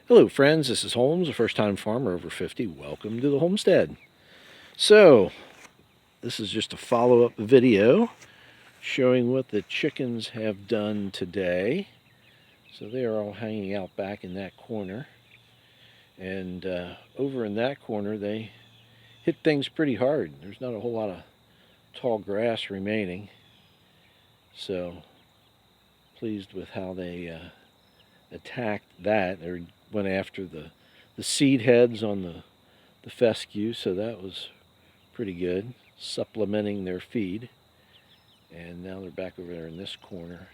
Hello friends, this is Holmes, a first-time farmer over 50. Welcome to the homestead. So, this is just a follow-up video showing what the chickens have done today. So they are all hanging out back in that corner. And over in that corner they hit things pretty hard. There's not a whole lot of tall grass remaining. So, pleased with how they attacked that. They went after the seed heads on the fescue, so that was pretty good, supplementing their feed. And now they're back over there in this corner.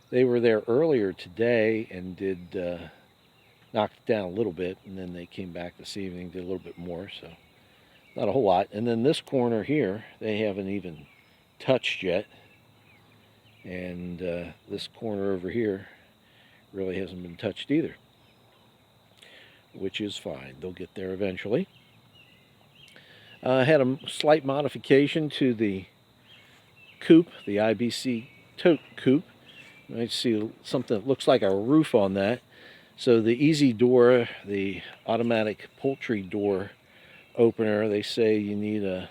They were there earlier today and did knock it down a little bit, and then they came back this evening, did a little bit more, so not a whole lot. And then this corner here, they haven't even touched yet. And this corner over here really hasn't been touched either, which is fine. They'll get there eventually. I had a slight modification to the coop, the IBC tote coop. You might see something that looks like a roof on that. So the easy door, the automatic poultry door opener, they say you need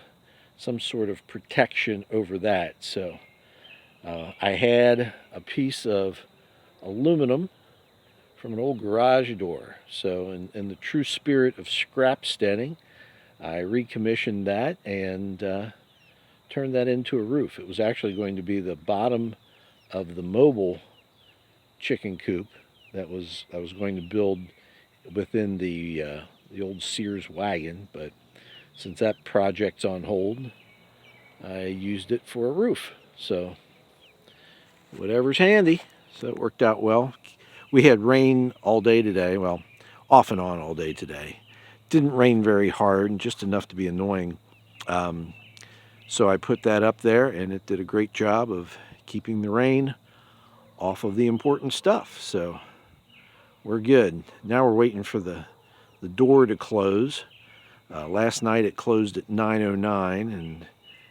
some sort of protection over that. So I had a piece of aluminum from an old garage door. So in the true spirit of scrap steading, I recommissioned that and turned that into a roof. It was actually going to be the bottom of the mobile chicken coop that I was going to build within the old Sears wagon, but since that project's on hold, I used it for a roof. So whatever's handy. So it worked out well. We had rain all day today, well, off and on all day today. Didn't rain very hard, just enough to be annoying. So I put that up there, and it did a great job of keeping the rain off of the important stuff. So we're good. Now we're waiting for the door to close. Last night it closed at 9:09, and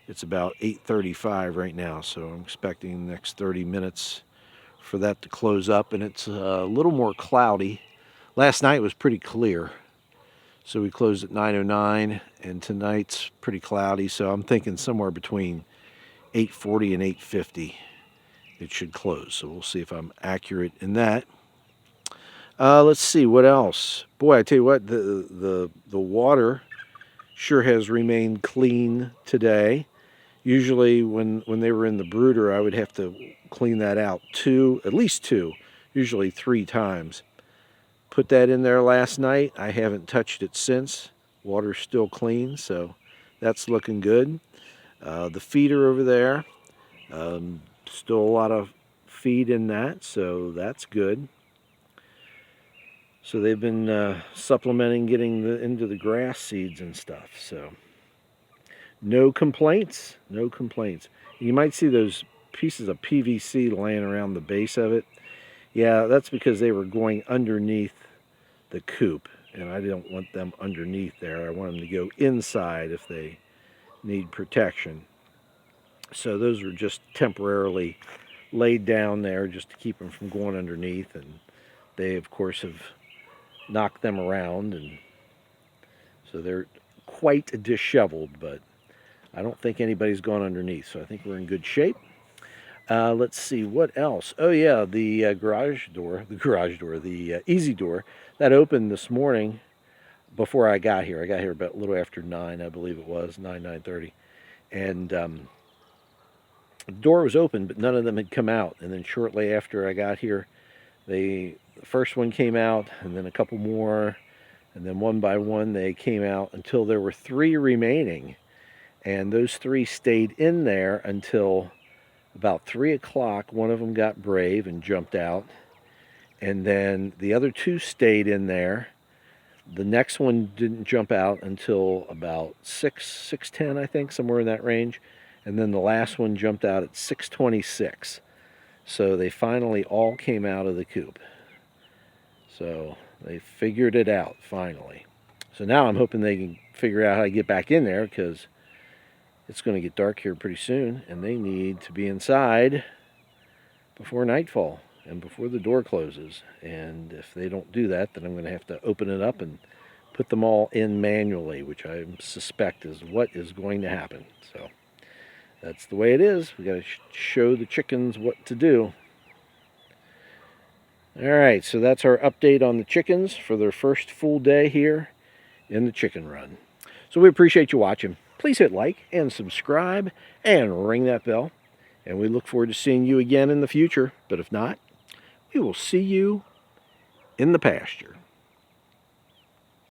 it's about 8:35 right now. So I'm expecting the next 30 minutes for that to close up, and it's a little more cloudy. Last night was pretty clear. So we closed at 9:09, and tonight's pretty cloudy, so I'm thinking somewhere between 8:40 and 8:50 it should close. So we'll see if I'm accurate in that. Let's see, what else? Boy, I tell you what, the water sure has remained clean today. Usually when they were in the brooder, I would have to clean that out at least two, usually 3 times. Put that in there last night. I haven't touched it since. Water's still clean, so that's looking good. The feeder over there, still a lot of feed in that, so that's good. So they've been supplementing, getting into the grass seeds and stuff. So no complaints, no complaints. You might see those pieces of PVC laying around the base of it. Yeah, that's because they were going underneath the coop, and I don't want them underneath there. I want them to go inside if they need protection. So those were just temporarily laid down there just to keep them from going underneath, and they of course have knocked them around, and so they're quite disheveled, but I don't think anybody's gone underneath, so I think we're in good shape. Let's see, what else? Oh yeah, the the easy door, that opened this morning before I got here. I got here about a little after 9, I believe it was, 9:30. And the door was open, but none of them had come out. And then shortly after I got here, the first one came out, and then a couple more, and then one by one they came out until there were 3 remaining. And those 3 stayed in there until about 3 o'clock. One of them got brave and jumped out. And then the other 2 stayed in there. The next one didn't jump out until about 6:10, I think, somewhere in that range. And then the last one jumped out at 6:26. So they finally all came out of the coop. So they figured it out, finally. So now I'm hoping they can figure out how to get back in there, because it's going to get dark here pretty soon, and they need to be inside before nightfall. and before the door closes. And if they don't do that, then I'm going to have to open it up and put them all in manually, which I suspect is what is going to happen. So that's the way it is. We got to show the chickens what to do. All right, so that's our update on the chickens for their first full day here in the chicken run. So we appreciate you watching. Please hit like and subscribe and ring that bell. And we look forward to seeing you again in the future. But if not, we will see you in the pasture.